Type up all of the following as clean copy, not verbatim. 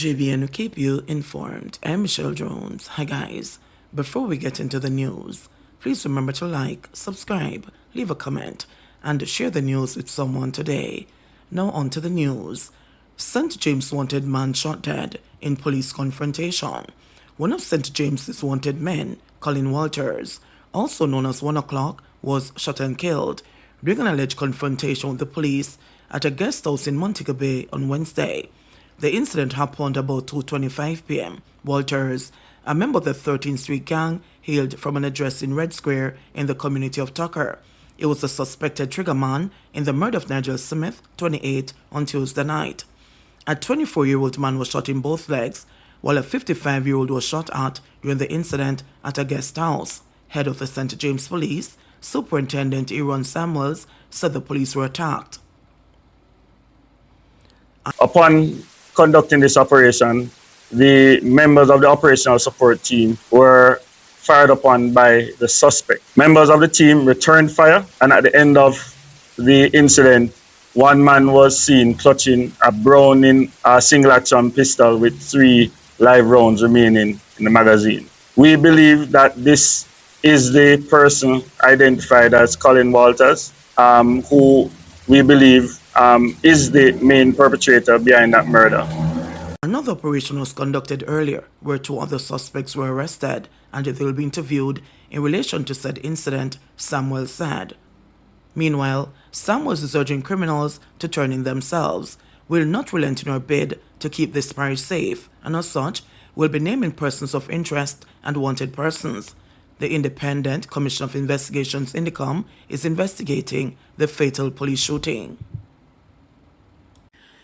JBNN will keep you informed. I'm Michelle Jones. Hi guys. Before we get into the news, please remember to like, subscribe, leave a comment, and share the news with someone today. Now on to the news. St. James wanted man shot dead in police confrontation. One of St. James's wanted men, Colin Walters, also known as 1 o'clock, was shot and killed during an alleged confrontation with the police at a guest house in Montego Bay on Wednesday. The incident happened about 2:25 p.m. Walters, a member of the 13th Street gang, hailed from an address in Red Square in the community of Tucker. It was the suspected triggerman in the murder of Nigel Smith, 28, on Tuesday night. A 24-year-old man was shot in both legs, while a 55-year-old was shot at during the incident at a guest house. Head of the St. James Police, Superintendent Aaron Samuels, said the police were attacked. Upon conducting this operation, the members of the operational support team were fired upon by the suspect. Members of the team returned fire, and at the end of the incident, one man was seen clutching a Browning single-action pistol with 3 live rounds remaining in the magazine. We believe that this is the person identified as Colin Walters, who we believe is the main perpetrator behind that murder. Another operation was conducted earlier, where 2 other suspects were arrested and they will be interviewed in relation to said incident, Samuel said. Meanwhile, Samuels is urging criminals to turn in themselves. We'll not relent in our bid to keep this parish safe, and as such, we'll be naming persons of interest and wanted persons. The Independent Commission of Investigations INDICOM is investigating the fatal police shooting.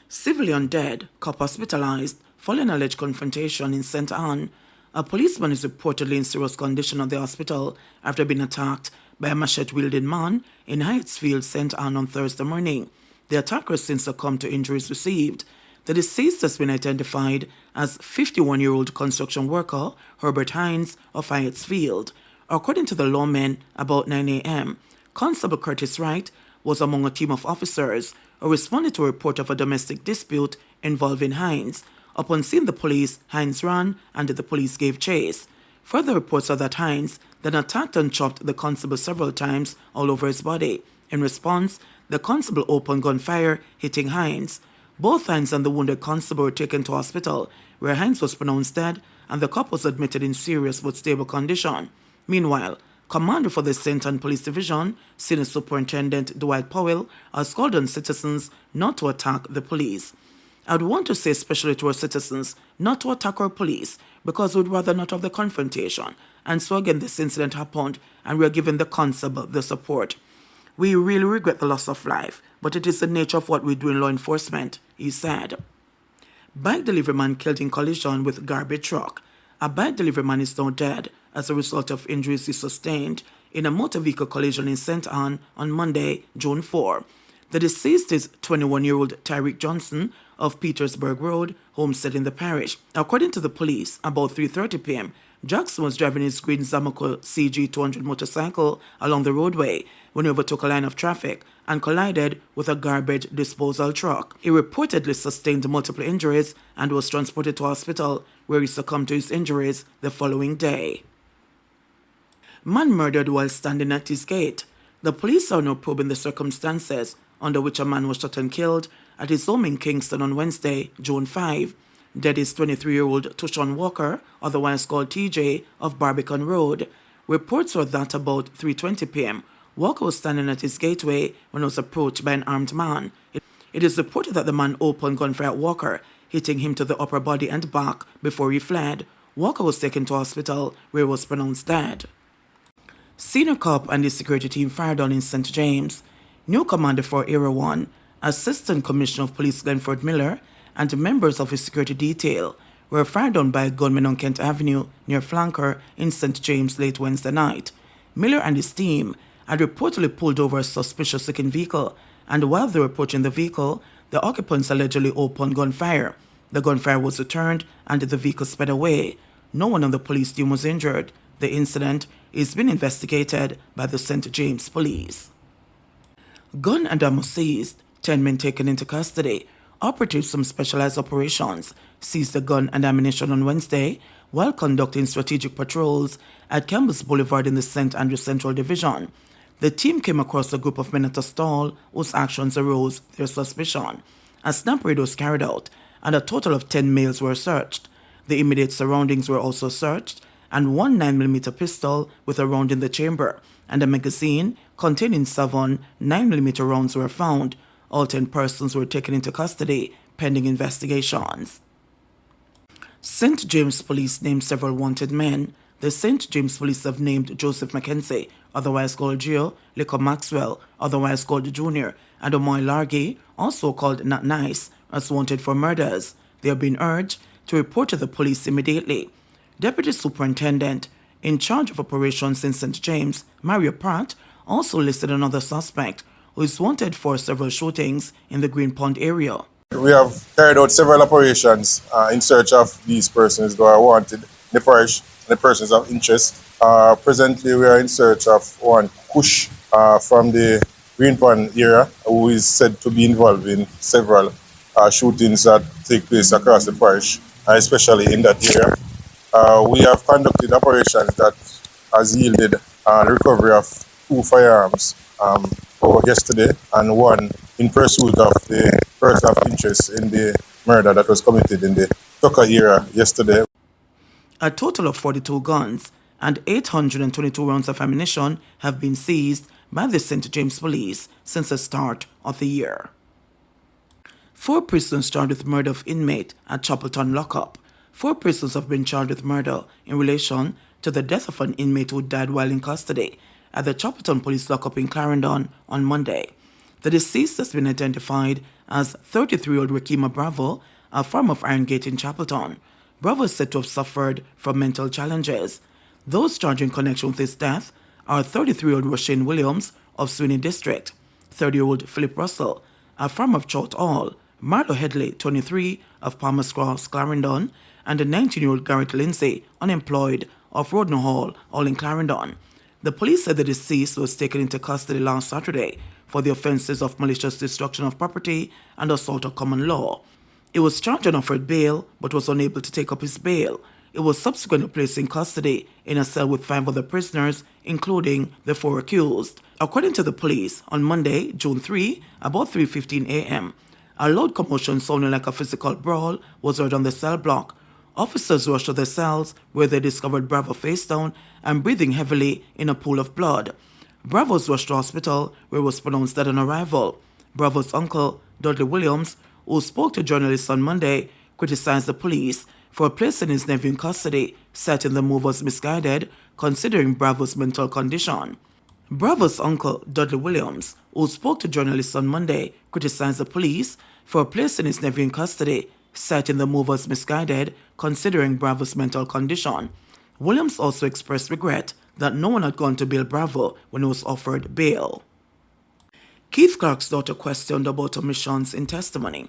Civilian dead, cop hospitalized following alleged confrontation in St. Anne. A policeman is reportedly in serious condition at the hospital after being attacked by a machete-wielding man in Hyattsfield, St. Anne on Thursday morning. The attacker has since succumbed to injuries received. The deceased has been identified as 51-year-old construction worker Herbert Hines of Hyattsfield. According to the lawmen, about 9 a.m., Constable Curtis Wright was among a team of officers who responded to a report of a domestic dispute involving Hines. Upon seeing the police, Hines ran and the police gave chase. Further reports are that Hines then attacked and chopped the constable several times all over his body. In response, the constable opened gunfire, hitting Hines. Both Hines and the wounded constable were taken to hospital, where Hines was pronounced dead and the cop was admitted in serious but stable condition. Meanwhile, Commander for the St. Anne Police Division, Senior Superintendent Dwight Powell, has called on citizens not to attack the police. I would want to say especially to our citizens not to attack our police because we would rather not have the confrontation. And so again, this incident happened and we are giving the constable the support. We really regret the loss of life, but it is the nature of what we do in law enforcement, he said. Bike delivery man killed in collision with garbage truck. A bike delivery man is now dead as a result of injuries he sustained in a motor vehicle collision in St. Anne on Monday, June 4. The deceased is 21-year-old Tyreek Johnson of Petersburg Road, Homestead in the parish. According to the police, about 3:30 p.m., Jackson was driving his green Zamaco CG200 motorcycle along the roadway when he overtook a line of traffic and collided with a garbage disposal truck. He reportedly sustained multiple injuries and was transported to hospital, where he succumbed to his injuries the following day. Man murdered while standing at his gate. The police are now probing the circumstances under which a man was shot and killed at his home in Kingston on Wednesday, June 5. Dead is 23-year-old Tushon Walker, otherwise called TJ, of Barbican Road. Reports were that about 3:20 p.m., Walker was standing at his gateway when he was approached by an armed man. It is reported that the man opened gunfire at Walker, hitting him to the upper body and back before he fled. Walker was taken to hospital, where he was pronounced dead. Senior cop and his security team fired on in St. James. New commander for Area 1, Assistant Commissioner of Police Glenford Miller, and members of his security detail were fired on by a gunman on Kent Avenue near Flanker in St. James late Wednesday night. Miller and his team had reportedly pulled over a suspicious-looking vehicle, and while they were approaching the vehicle, the occupants allegedly opened gunfire. The gunfire was returned and the vehicle sped away. No one on the police team was injured. The incident is being investigated by the St. James Police. Gun and ammo seized, 10 men taken into custody. Operatives from Specialized Operations seized the gun and ammunition on Wednesday while conducting strategic patrols at Campbell's Boulevard in the St. Andrew Central Division. The team came across a group of men at a stall whose actions arose their suspicion. A snap raid was carried out and a total of 10 males were searched. The immediate surroundings were also searched, and one 9mm pistol with a round in the chamber and a magazine containing 7 9mm rounds were found. All 10 persons were taken into custody pending investigations. St. James Police named several wanted men. The St. James Police have named Joseph Mackenzie, otherwise called Gio, Lico Maxwell, otherwise called Junior, and Omoy Largy, also called Not Nice, as wanted for murders. They have been urged to report to the police immediately. Deputy Superintendent in charge of operations in St. James, Mario Pratt, also listed another suspect who is wanted for several shootings in the Green Pond area. We have carried out several operations in search of these persons who are wanted in the parish and the persons of interest. Presently, we are in search of one Kush from the Green Pond area who is said to be involved in several shootings that take place across the parish, especially in that area. We have conducted operations that has yielded the recovery of 2 firearms over yesterday and one in pursuit of the person of interest in the murder that was committed in the Tucker area yesterday. A total of 42 guns and 822 rounds of ammunition have been seized by the St. James Police since the start of the year. 4 prisoners charged with murder of inmate at Chapelton lockup. 4 prisoners have been charged with murder in relation to the death of an inmate who died while in custody at the Chapelton Police lockup in Clarendon on Monday. The deceased has been identified as 33-year-old Rakima Bravo, a farmer of Irongate in Chapelton. Bravo is said to have suffered from mental challenges. Those charged in connection with his death are 33-year-old Roshane Williams of Sweeney District, 30-year-old Philip Russell, a farmer of Chowt Hall, Marlo Headley, 23, of Palmer's Cross, Clarendon, and a 19-year-old Garrett Lindsay, unemployed, of Rodno Hall, all in Clarendon. The police said the deceased was taken into custody last Saturday for the offences of malicious destruction of property and assault of common law. He was charged and offered bail, but was unable to take up his bail. He was subsequently placed in custody in a cell with 5 other prisoners, including the 4 accused. According to the police, on Monday, June 3, about 3:15 a.m., a loud commotion sounding like a physical brawl was heard on the cell block. Officers rushed to the cells where they discovered Bravo face down and breathing heavily in a pool of blood. Bravo was rushed to hospital where he was pronounced dead on arrival. Bravo's uncle, Dudley Williams, who spoke to journalists on Monday, criticized the police for placing his nephew in custody, citing the move was misguided considering Bravo's mental condition. Bravo's uncle, Dudley Williams, who spoke to journalists on Monday, criticized the police for placing his nephew in custody, citing the move was misguided considering Bravo's mental condition. Williams also expressed regret that no one had gone to bail Bravo when he was offered bail. Keith Clark's daughter questioned about omissions in testimony.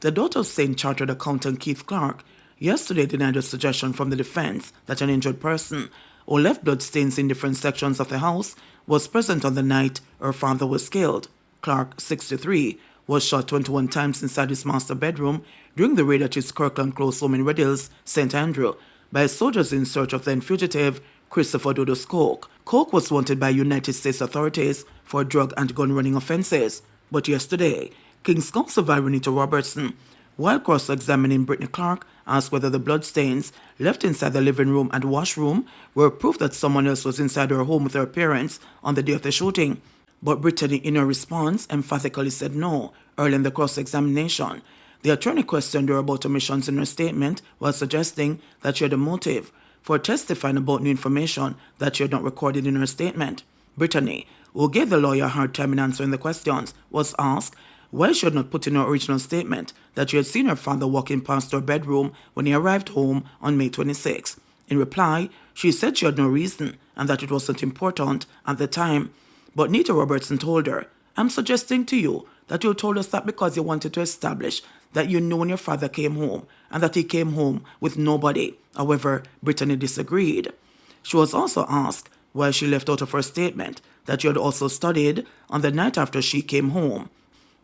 The daughter of St. Chartered Accountant Keith Clark yesterday denied a suggestion from the defense that an injured person who left bloodstains in different sections of the house was present on the night her father was killed. Clark, 63, was shot 21 times inside his master bedroom during the raid at his Kirkland Close home in Red Hills, St. Andrew, by soldiers in search of then fugitive Christopher Dodos Coke. Coke was wanted by United States authorities for drug and gun running offenses. But yesterday, King's Counsel Vironita Robertson, while cross-examining Brittany Clark, asked whether the bloodstains left inside the living room and washroom were proof that someone else was inside her home with her parents on the day of the shooting. But Brittany, in her response, emphatically said no early in the cross-examination. The attorney questioned her about omissions in her statement while suggesting that she had a motive for testifying about new information that she had not recorded in her statement. Brittany, who gave the lawyer a hard time in answering the questions, was asked why she had not put in her original statement that she had seen her father walking past her bedroom when he arrived home on May 26. In reply, she said she had no reason and that it wasn't important at the time. But Nita Robertson told her, "I'm suggesting to you that you told us that because you wanted to establish that you knew when your father came home and that he came home with nobody." However, Brittany disagreed. She was also asked why she left out of her statement that she had also studied on the night after she came home.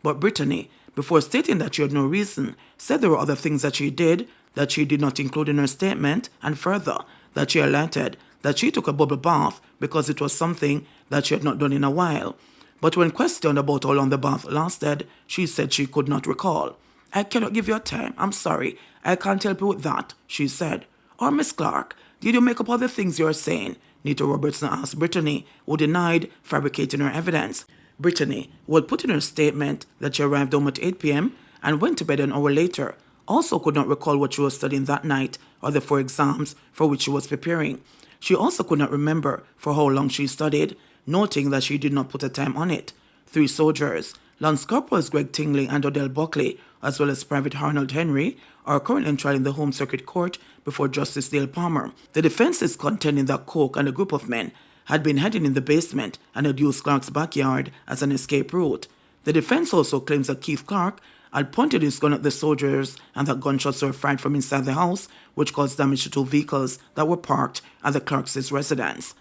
But Brittany before stating that she had no reason, said there were other things that she did that she did not include in her statement, and further, that she highlighted that she took a bubble bath because it was something that she had not done in a while. But when questioned about how long the bath lasted, she said she could not recall. "I cannot give you a time. I'm sorry. I can't help you with that," she said. Or Miss Clark, did you make up all the things you're saying? Nita Robertson asked Brittany, who denied fabricating her evidence. Brittany, who had put in her statement that she arrived home at 8 p.m. and went to bed an hour later, also could not recall what she was studying that night or the 4 exams for which she was preparing. She also could not remember for how long she studied, noting that she did not put a time on it. 3 soldiers, Lance Corporals Greg Tingley and Odell Buckley, as well as Private Arnold Henry, are currently trial in the Home Circuit Court before Justice Dale Palmer. The defense is contending that Coke and a group of men had been hiding in the basement and had used Clark's backyard as an escape route. The defense also claims that Keith Clark had pointed his gun at the soldiers and that gunshots were fired from inside the house, which caused damage to 2 vehicles that were parked at the Clark's residence.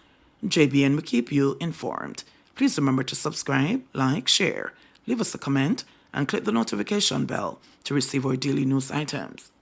JBN will keep you informed. Please remember to subscribe, like, share, leave us a comment, and click the notification bell to receive our daily news items.